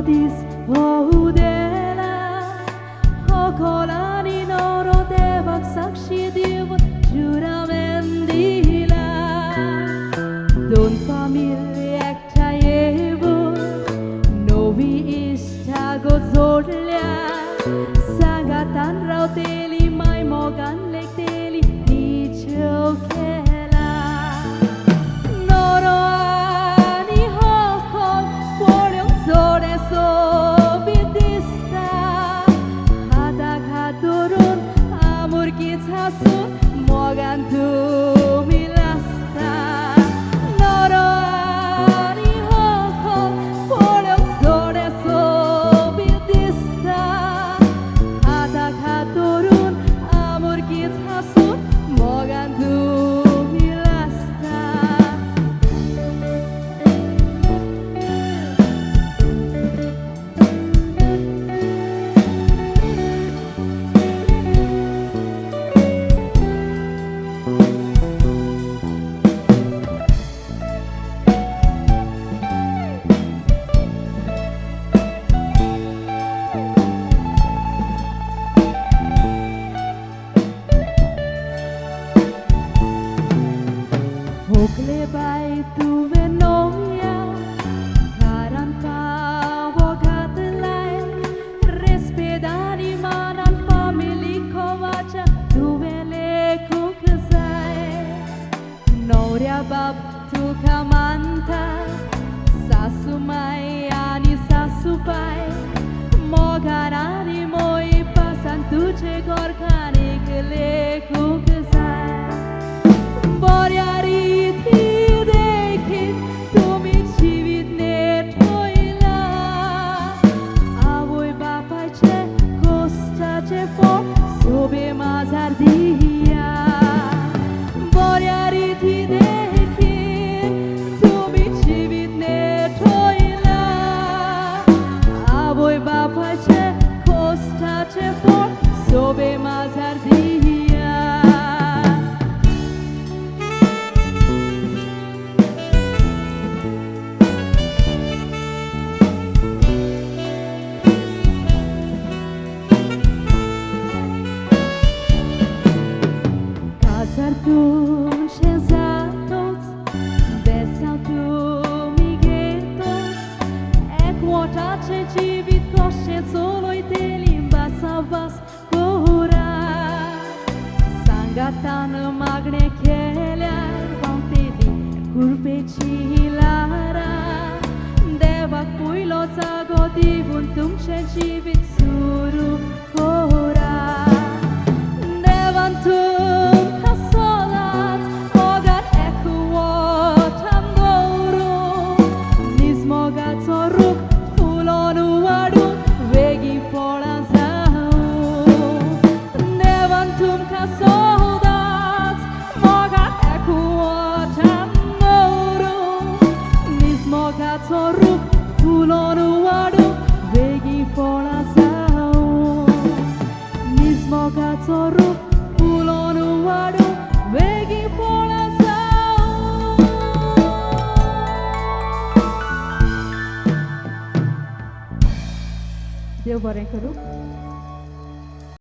dis hodela hokolani noro devak sakshi div juramendila don familje ekta evon novi istago zorlia sangatan rauteli mai mogan lekteli ni chokela noro ani hokol polyong zore so bidista hata katurun amur kithasun mogan tu milasta noro ani hokol polyong zore so bidista hata katurun amur kithasun mogan tu milasta Hokle bai tu venoia garanta vogat lai respedani manan family kovacha tu vele kukzai noria bab tu kamanta sasumai ani sasupai moganani moi pasan tuche gorkhani kle kukzai Boryari thi dekhi tumi jivit net hoila avoi bapai che costa che fo sobe mazar dia Boryari thi dekhi tumi jivit net hoila avoi bapai che costa che fo sobe mazar dia Sartun shenzatot besatum migetot ek motace civit koshet soloi telim basavas kora sangatan magne kelyar banteli kurpeci lara devak puilo zago divun tumshen civit suru kora devantum Soruk fulonu adu vegi fola sao nismoga soruk fulonu adu vegi fola sao Dev bare karu